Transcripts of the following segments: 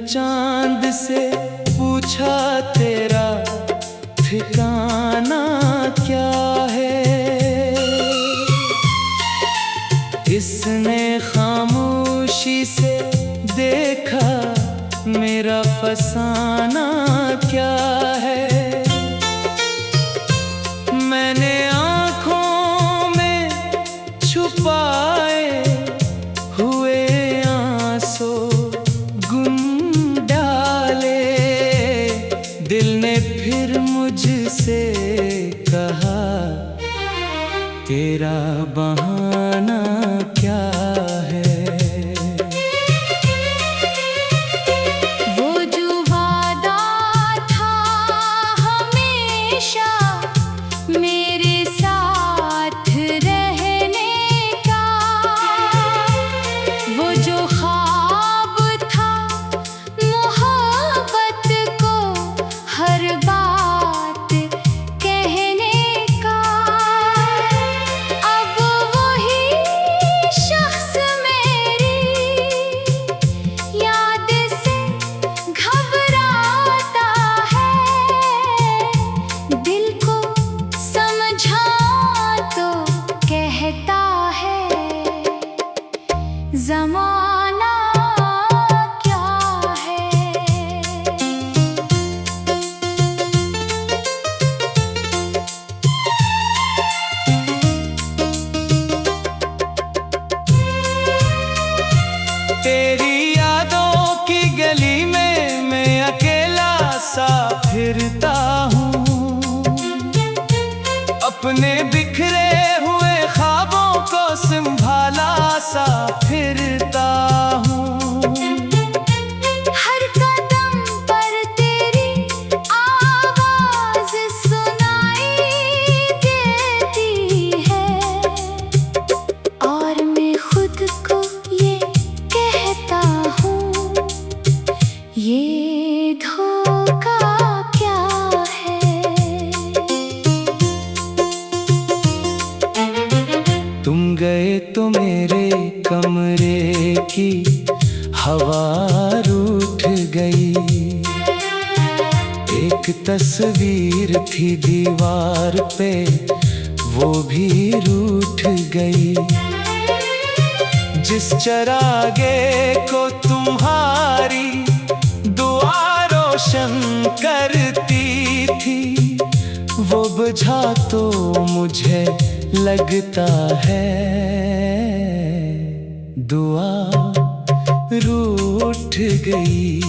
चांद से पूछा तेरा ठिकाना क्या है। इसने खामोशी से देखा मेरा फसाना क्या है। मैंने आँखों में छुपाए हुए आंसू गुम डाले। दिल ने फिर मुझसे कहा तेरा बहाना क्या है। वो जो वादा था हमेशा मेरे साथ रहने का, वो जो ख्वाब था मोहब्बत को हर बात कहने का, अब वही शख्स मेरी याद से घबराता है। दिल को समझा तो कहता है ज़माना क्या है। तेरी यादों की गली में मैं अकेला सा फिरता हूँ। अपने बिखरे हुए ख्वाबों को संभाला सा फिरता हूँ। हर कदम पर तेरी आवाज़ सुनाई देती है, और मैं खुद को ये कहता हूँ ये धोखा क्या है। तुम गए तो मेरे कमरे की हवा रूठ गई। एक तस्वीर थी दीवार पे वो भी रूठ गई। जिस चरागे को तुम्हारी दुआ रोशन करती थी, वो बुझा तो मुझे लगता है दुआ रूठ गई।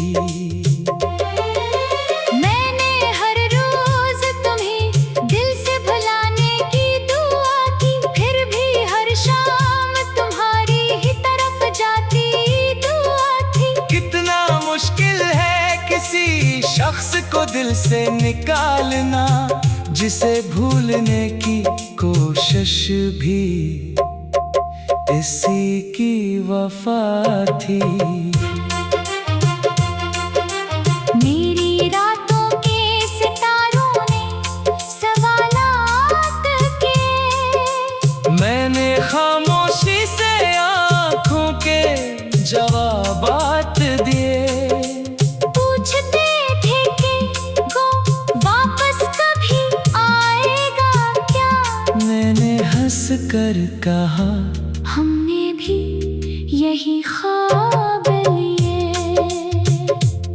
मैंने हर रोज तुम्हें दिल से भुलाने की दुआ की, फिर भी हर शाम तुम्हारी ही तरफ जाती दुआ थी। कितना मुश्किल है किसी शख्स को दिल से निकालना, जिसे भूलने की कोशिश भी इसी की वफा थी। मेरी रातों के सितारों ने सवालात किए, मैंने खामोशी से आँखों के जवाबात दिए। पूछते थे कि वो वापस कभी आएगा क्या। मैंने हंस कर कहा हमने भी यही ख्वाब लिए।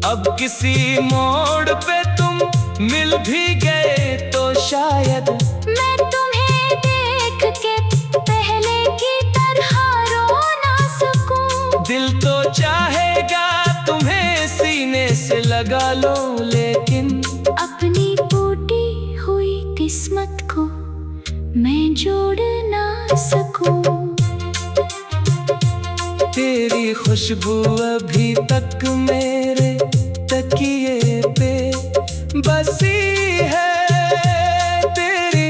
अब किसी मोड़ पे तुम मिल भी गए तो शायद मैं तुम्हें देख के पहले की तरह रो ना सकूं। दिल तो चाहेगा तुम्हें सीने से लगा लो, लेकिन अपनी टूटी हुई किस्मत को मैं जोड़ ना सकूं। तेरी खुशबू अभी तक मेरे तकिए पे बसी है। तेरी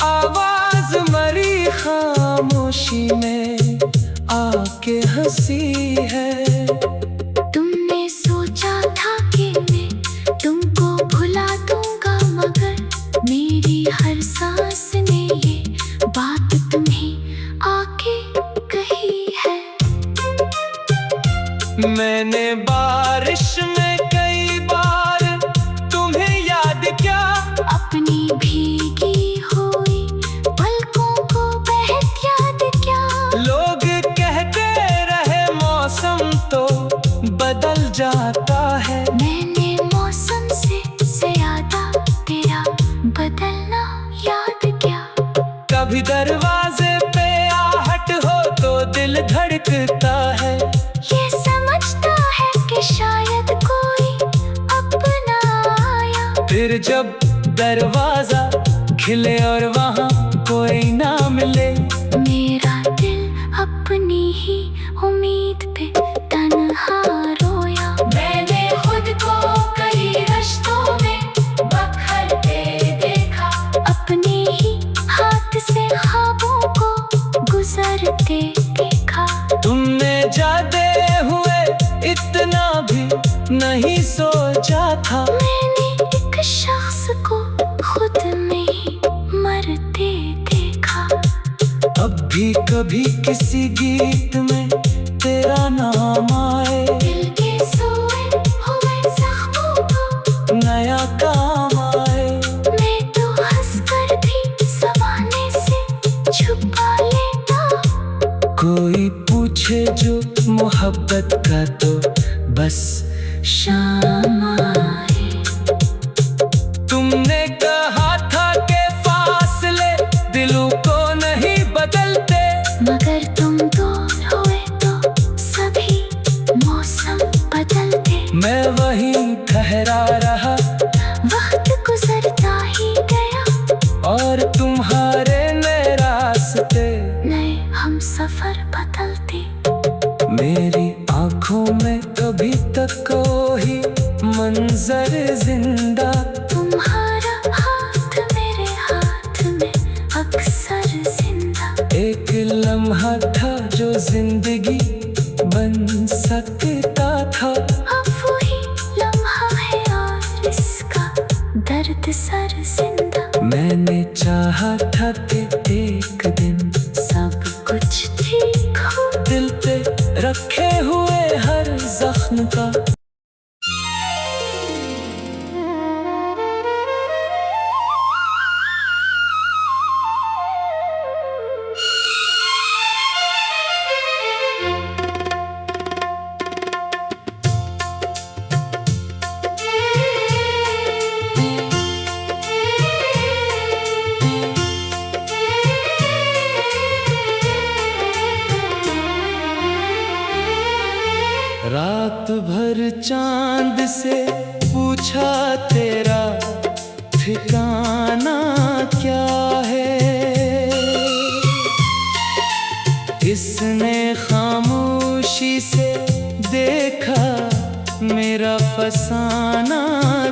आवाज मरी खामोशी में आके हंसी है। तुमने सोचा था कि मैं तुमको भुला दूंगा, मगर मेरी हर सांस ने ये बात तुम्हें आके कही है। मैंने बार बारिश में कई बार तुम्हें याद क्या, अपनी भीगी हुई पलकों को बहत याद क्या। लोग कहते रहे मौसम तो बदल जाता है, मैंने मौसम से ज्यादा तेरा बदलना याद क्या। कभी दरवाजे पे आहट हो तो दिल धड़कता है, ये समझता है कि शायद कोई अपना आया। फिर जब दरवाजा खिले और वहाँ कोई ना मिले, मेरा दिल अपनी ही उम्मीद पे तन्हा रोया। मैंने खुद को कई रिश्तों में बखरते देखा, अपने ही हाथ से ख्वाबों को गुजरते देखा। तुमने जाते हुए इतना भी नहीं सोचा था, मैंने एक शख्स को खुद में ही मरते देखा। अब भी कभी किसी गीत में तेरा नाम आए, दिल के सोए हुए जख्मों को नया काम आए। मैं तो हंसकर भी ज़माने से छुपा लेता। कोई पूछे जो मोहब्बत का तो बस शाम आए, तुमने कहा था कि फासले दिलों को नहीं बदलते, मगर तुम दूर हुए तो सभी मौसम बदलते। मैं वहीं ठहरा रहा वक्त गुजरता ही गया और तुम्हारे नए रास्ते नए हम सफर बदलते। मेरी आंखों में कभी तक कोई मंजर जिंदा, तुम्हारा हाथ मेरे हाथ में अक्सर जिंदा। एक लम्हा था जो जिंदगी बन सकता था, अब वही लम्हा है और इसका दर्द सर जिंदा। मैंने चाहा था कि एक दिन सब कुछ ठीक हो, दिल पे रखे हुए हर जख्म का रात भर चांद से पूछा तेरा ठिकाना क्या है, इसने खामोशी से देखा मेरा फसाना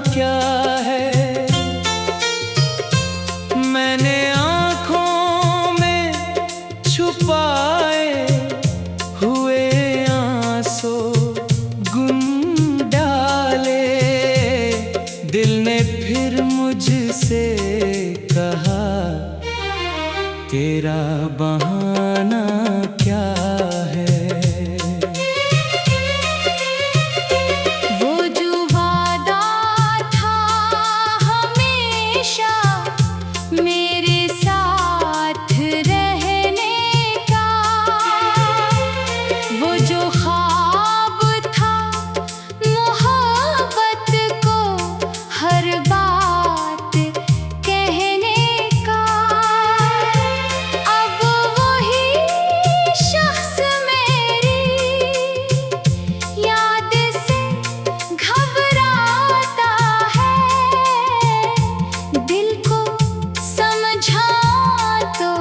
क्या है। मैंने आँखों में छुपाए हुए आंसू दिल ने फिर मुझसे कहा तेरा बहाना क्या है। वो जो वादा था हमेशा मेरे साथ रहने का, वो जो ख्वाब था मोहब्बत को हर बात कहने का, अब वही शख्स मेरी याद से घबराता है। दिल को समझा तो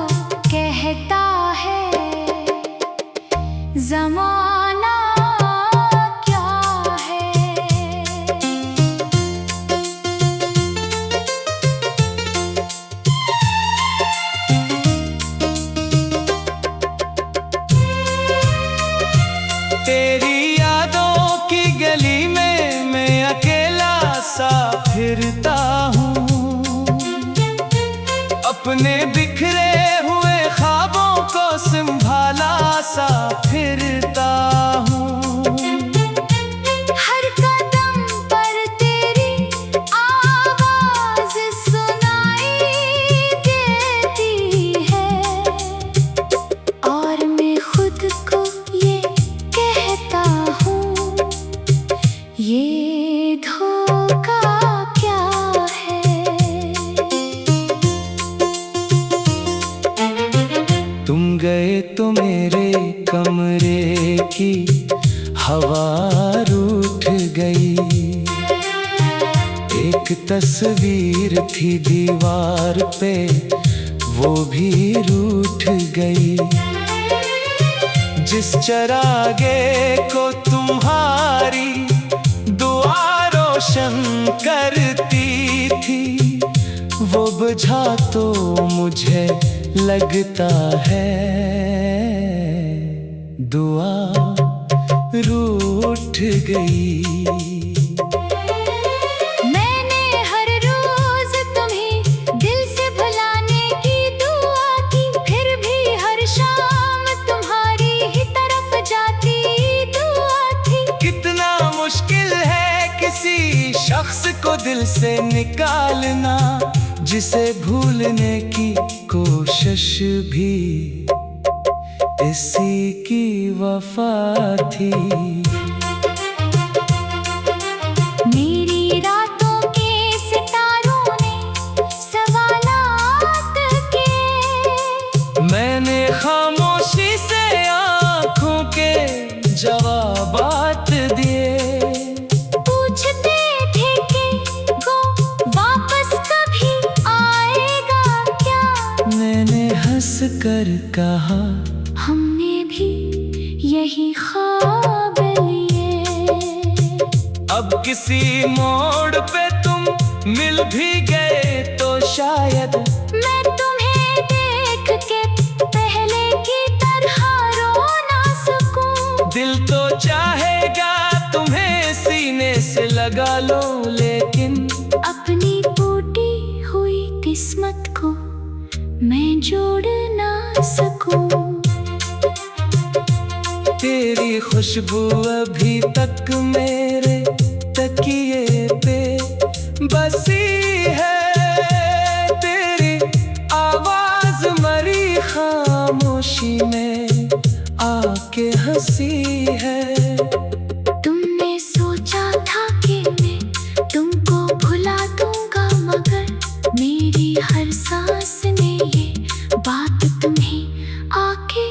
कहता है ज़माना क्या है। तेरी यादों की गली में मैं अकेला सा फिरता हूँ, अपने बिखरे हुए ख्वाबों को संभाला सा फिरता हूँ। हर ये धोखा क्या है? तुम गए तो मेरे कमरे की हवा रूठ गई। एक तस्वीर थी दीवार पे, वो भी रूठ गई। जिस चरागे को तुम्हारी दुआ रोशन करती थी, वो बुझा तो मुझे लगता है दुआ रूठ गई। मैंने हर रोज तुम्हें दिल से भुलाने की दुआ की, फिर भी हर शाम तुम्हारी ही तरफ जाती दुआ थी। कितना मुश्किल है किसी शख्स को दिल से निकालना, जिसे भूलने की कोशिश भी इसी की वफा थी। मेरी रातों के सितारों ने सवालात किए, मैंने खामोशी से आँखों के जवाबात दिए। पूछते थे कि वो वापस कभी आएगा क्या? मैंने हंस कर कहा, हमने भी यही ख्वाब लिए। अब किसी मोड़ पे तुम मिल भी गए तो शायद मैं तुम्हें देख के पहले की तरह रो ना सकूं। दिल तो चाहेगा तुम्हें सीने से लगा लो, लेकिन अपनी टूटी हुई किस्मत को मैं जोड़ ना सकूं। तेरी खुशबू अभी तक मेरे तकिए पे बसी है। तेरी आवाज मरी खामोशी में आके हंसी है। तुमने सोचा था कि मैं तुमको भुला दूंगा, मगर मेरी हर सांस ने ये बात तुम्हें आके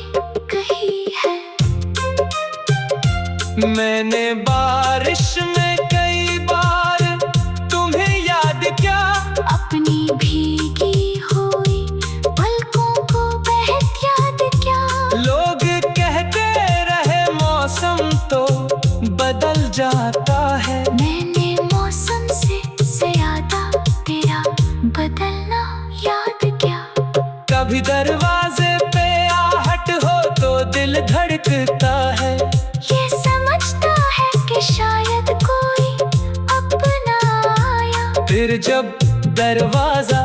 कही है। मैंने बारिश में कई बार तुम्हें याद किया, अपनी भीगी हुई पलकों को बहत याद क्या? लोग कहते रहे मौसम तो बदल जाता है। मैंने मौसम से ज्यादा तेरा बदलना याद क्या? कभी दरवाजे पे आहट हो तो दिल धड़कता है। ये समझता है कि शायद कोई अपना आया। फिर जब दरवाजा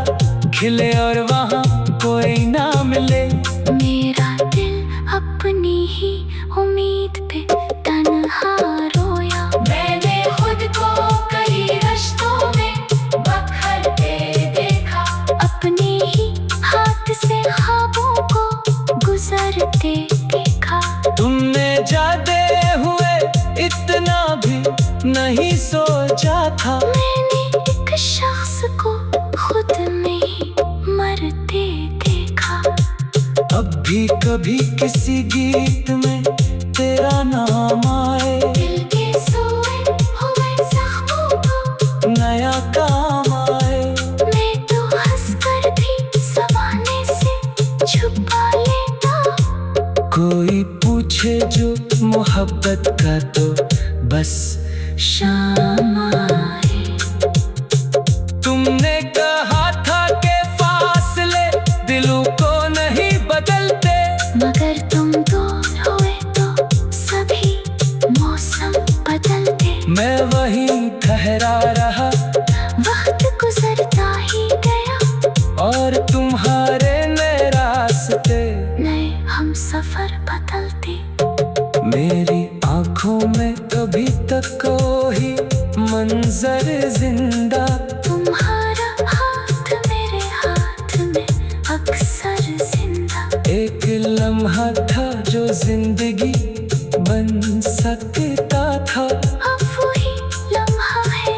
खिले और वहाँ कोई ना मिले, मेरा दिल अपनी ही उम्मीद पे तन्हा रोया। मैंने खुद को कई रिश्तों में बखरते देखा, अपने ही हाथ से ख्वाबों को गुजरते देखा। तुमने जाते हुए इतना भी नहीं सोचा था। मैंने एक शख्स को खुद में ही मरते देखा। अब भी कभी किसी गीत में तेरा नाम आए, दिल के सोए हुए जख्मों को नया काम आए। मैं तो हंसकर भी ज़माने से छुपा लेता। कोई पूछे जो मोहब्बत का तो बस शाम आए। तुमने कहा था कि फासले दिलों को नहीं बदलते, मगर तुम दूर हुए तो सभी मौसम बदलते। मैं वहीं ठहरा रहा, वक्त गुजरता ही गया और तुम्हारे नए रास्ते नए हम सफर बदलते। मेरी आंखों में अभी तक कोई मंजर जिंदा, तुम्हारा हाथ मेरे हाथ में अक्सर जिंदा। एक लम्हा था जो जिंदगी बन सकता था। अब वही लम्हा है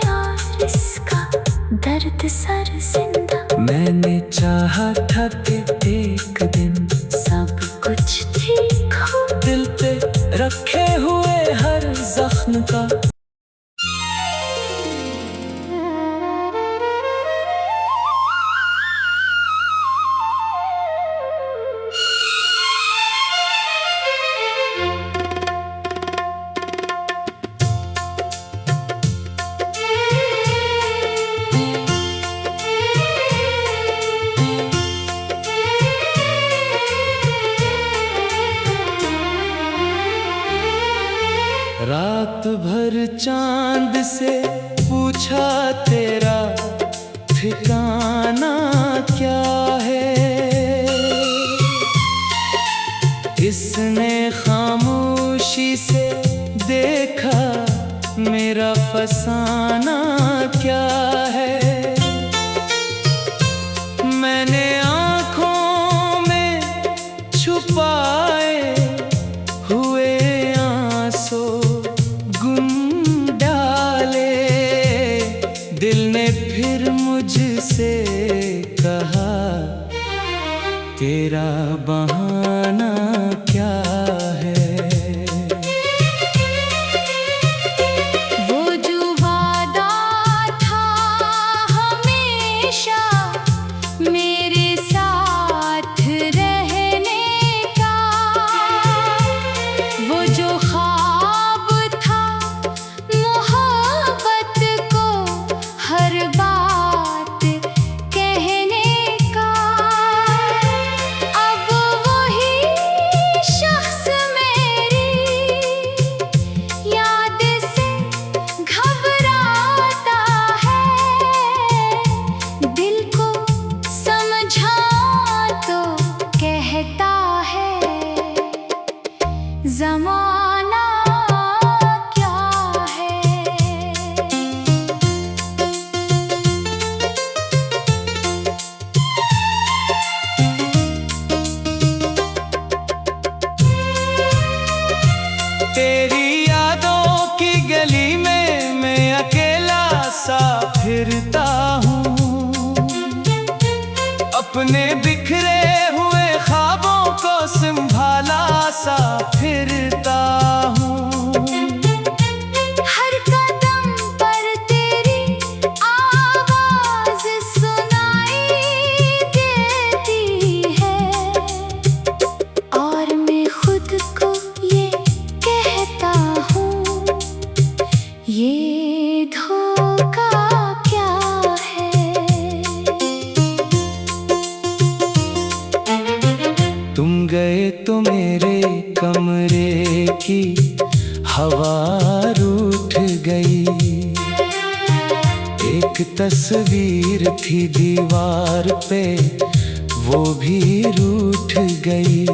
सर जिंदा। मैंने चाहा था कि एक दिन सब कुछ ठीक हो। दिल पे रखे हुए हर जख्म का रात भर चांद से पूछा तेरा ठिकाना क्या है। इसने खामोशी से देखा मेरा फसाना क्या है। मैंने आँखों में छुपाए हुए आंसू दिल ने फिर मुझसे कहा तेरा बहाना क्या है। वो जो वादा था हमेशा मेरे साथ रहने का, वो जो ख्वाब था मोहब्बत को हर बात कहने का, अब वही शख्स मेरी याद से घबराता है। दिल को समझा तो कहता है ज़माना क्या है। तेरी यादों की गली में मैं अकेला सा फिरता हूँ। अपने बिखरे हुए ख्वाबों को संभाला सा फिरता हूँ। हर कदम पर तेरी आवाज़ सुनाई देती है, और मैं खुद को ये कहता हूँ ये धोखा क्या है। तुम गए तो मेरे कमरे की हवा रूठ गई। एक तस्वीर थी दीवार पे वो भी रूठ गई।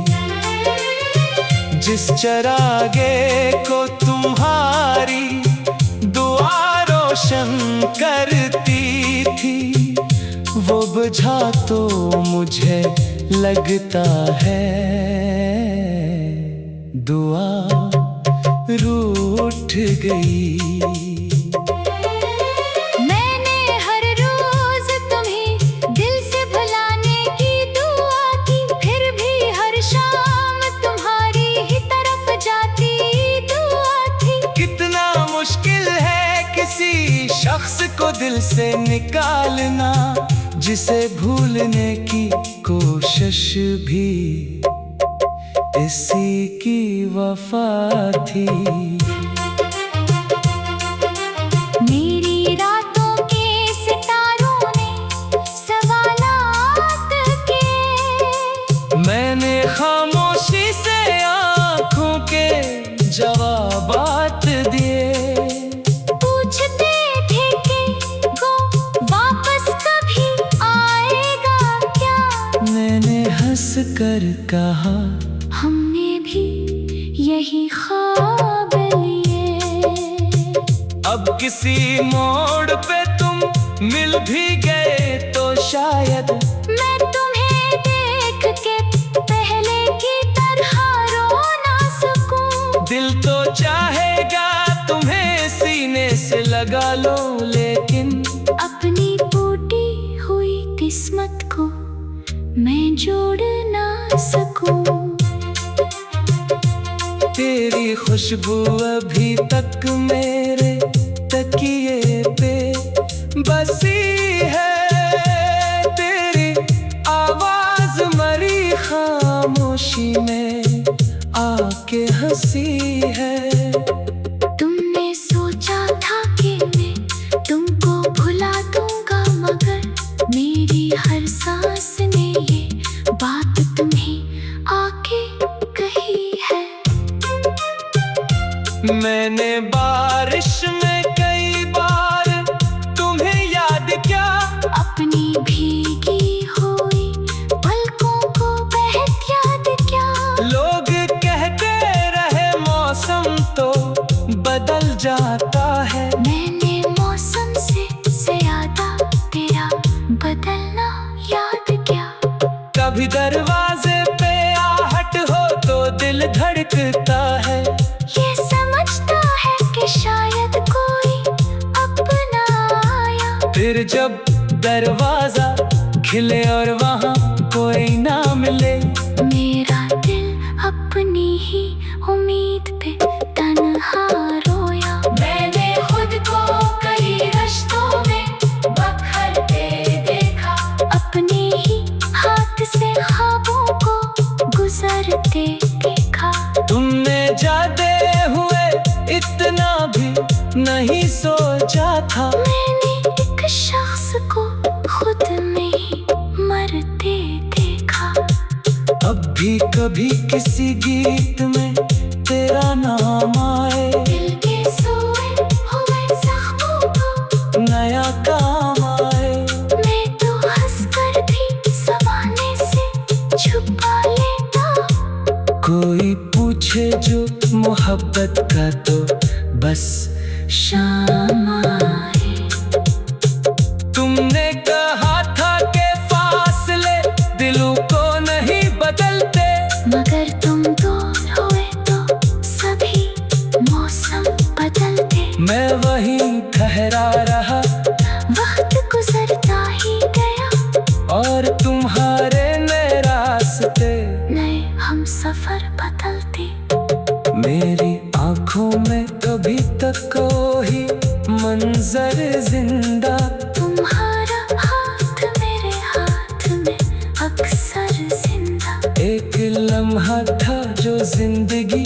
जिस चरागे को तुम्हारी दुआ रोशन करती थी, वो बुझा तो मुझे लगता है दुआ रूठ गई। मैंने हर रोज तुम्हें दिल से भुलाने की दुआ की, फिर भी हर शाम तुम्हारी ही तरफ जाती दुआ थी। कितना मुश्किल है किसी शख्स को दिल से निकालना, जिसे भूलने की कोशिश भी इसी की वफा थी। मेरी रातों के सितारों ने सवालात किए, मैंने खामोशी से आँखों के जवाबात दिए। पूछते थे कि वो वापस कभी आएगा क्या, मैंने हंस कर कहा हमने भी यही ख्वाब लिए। अब किसी मोड़ पे तुम मिल भी गए तो शायद मैं तुम्हें देख के पहले की तरह रो ना सकूं। दिल तो चाहेगा तुम्हें सीने से लगा लो, लेकिन अपनी टूटी जोड़ ना सकूं। तेरी खुशबू अभी तक मेरे तकिए पे बसी है, तेरी आवाज मरी खामोशी में आके हंसी है। तुमने सोचा था कि मैं तुमको भुला दूंगा, मगर मेरी हर सांस ने ये बात तुम्हें आके कही है। मैंने बारिश में कई बार तुम्हें याद किया, अपनी भीगी हुई पलकों को बहत याद क्या। लोग कहते रहे मौसम तो बदल जाता है, मैंने मौसम से ज्यादा तेरा बदलना याद क्या। कभी दरवाजे पे आहट हो तो दिल धड़कता है, ये समझता है कि शायद कोई अपना आया। फिर जब दरवाजा खिले और वहाँ कोई ना मिले, मेरा दिल अपनी ही उम्मीद पे तन्हा रोया। मैंने खुद को कई रिश्तों में बखरते देखा, अपने ही हाथ से ख्वाबों को गुजरते देखा। तुमने जाते हुए इतना भी नहीं सोचा था, मैंने एक शख्स को खुद में ही मरते देखा। अब भी कभी किसी गीत में तेरा नाम आए, दिल के सोए हुए जख्मों को नया काम आए। मैं तो हंसकर भी ज़माने से छुपा लेता। कोई पूछे जो मोहब्बत का तो बस शाम आए। तुमने कहा था कि फासले दिलों को नहीं बदलते, मगर तुम दूर हुए तो सभी मौसम बदलते। मैं वहीं ठहरा रहा, वक्त गुजरता ही गया और तुम्हारे नए रास्ते नए हम सफर बदलते। मेरी आंखों में कभी तक कोई मंजर जिंदा, तुम्हारा हाथ मेरे हाथ में अक्सर जिंदा। एक लम्हा था जो जिंदगी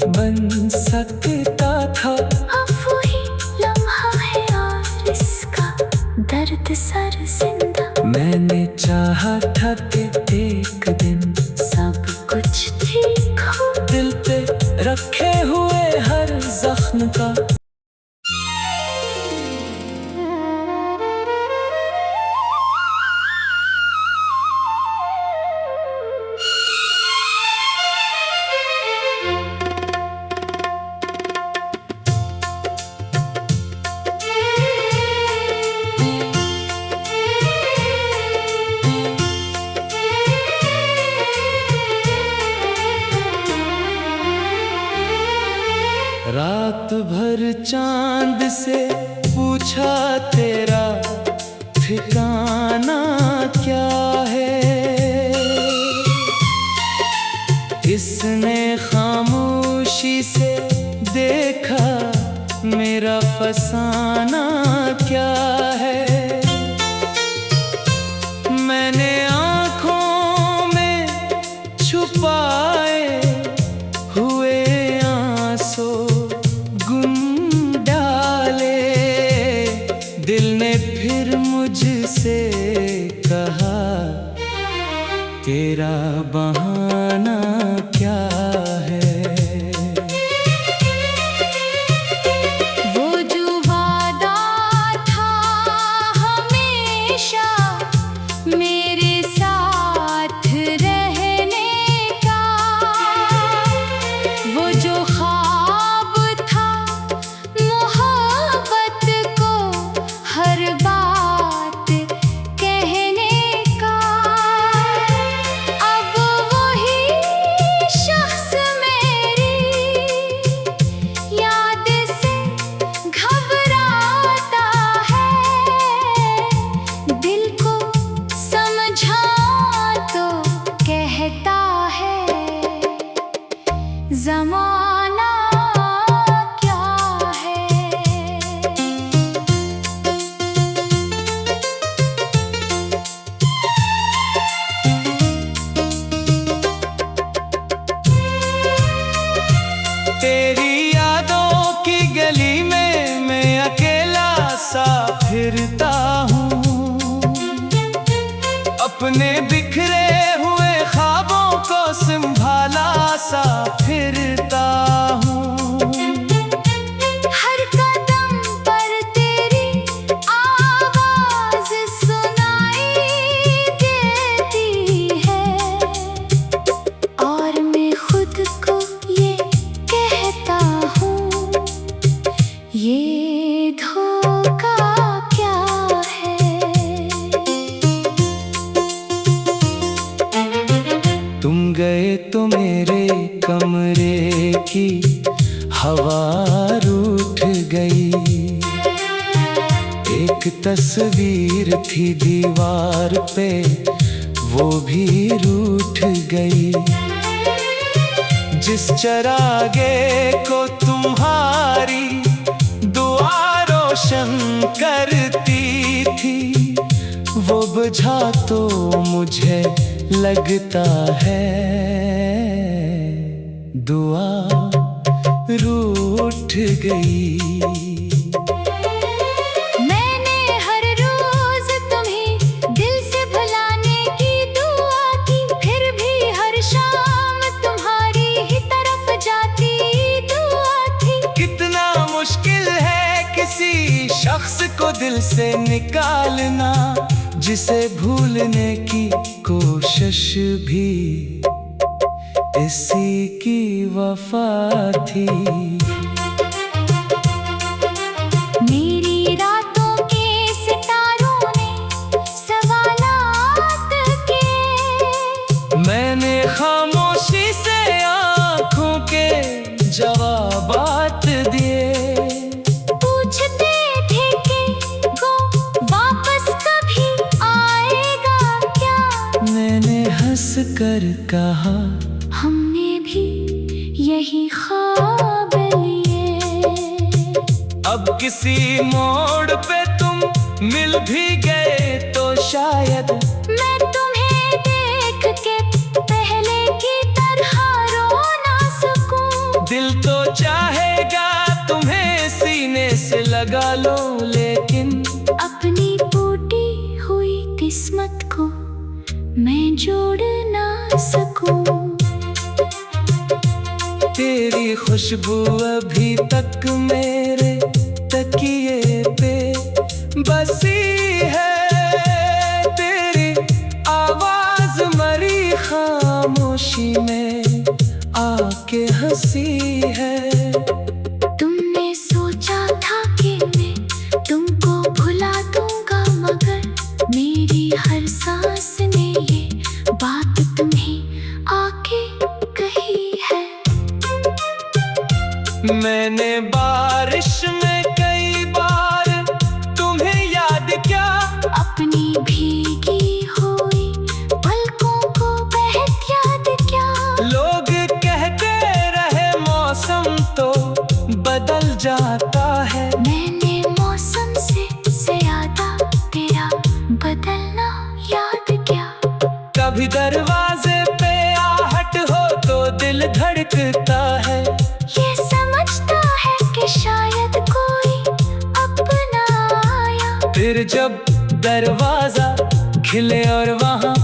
बन सकता था, अब वही लम्हा है और इसका दर्द सर जिंदा। मैंने चाहा था कि एक दिन सब कुछ ठीक हो, दिल पे रखे हुए हर जख्म का रात भर चांद से पूछा तेरा ठिकाना क्या है, इसने खामोशी से देखा मेरा फसाना क्या है। मैंने आँखों में छुपाए हुए आंसू दिल ने फिर मुझसे कहा तेरा बहाना क्या है। वो जो वादा था हमेशा मेरे साथ रहने का, वो जो ख्वाब था मोहब्बत को हर बात कहने का, अब वही शख्स एक तस्वीर थी दीवार पे, वो भी रूठ गई। जिस चरागे को तुम्हारी दुआ रोशन करती थी, वो बुझा तो मुझे लगता है दुआ रूठ गई। मैंने हर रोज तुम्हें दिल से भुलाने की दुआ की, फिर भी हर शाम तुम्हारी ही तरफ जाती दुआ थी। कितना मुश्किल है किसी शख्स को दिल से निकालना, जिसे भूलने की कोशिश भी इसी की वफा थी। मेरी रातों के सितारों ने सवालात के, मैंने खामोशी से आँखों के जवाबात दिए। पूछते थे कि वो वापस कभी आएगा क्या, मैंने हंस कर कहा हमने भी यही ख्वाब लिए। अब किसी मोड़ पे तुम मिल भी गए तो शायद मैं तुम्हें देख के पहले की तरह रो ना सकूं। दिल तो चाहेगा तुम्हें सीने से लगा लो, लेकिन अपनी टूटी हुई किस्मत को मैं जोड़ ना सकूं। तेरी खुशबू अभी तक मेरे तकिए पे बसी है, तेरी आवाज मरी खामोशी में आके हंसी है। तुमने सोचा था कि मैं तुमको भुला दूंगा, मगर मेरी हर सांस ने ये बात तुम्हें आके कही है। मैंने बारिश में कई बार तुम्हें याद किया, अपनी भीगी हुई पलकों को बहुत याद किया। लोग कहते रहे मौसम तो बदल जाता है, मैंने मौसम से ज्यादा तेरा बदलना याद किया। कभी दरवाजे पे आहट हो तो दिल धड़कता है, ये समझता है कि शायद कोई अपना आया। फिर जब दरवाजा खिले और वहाँ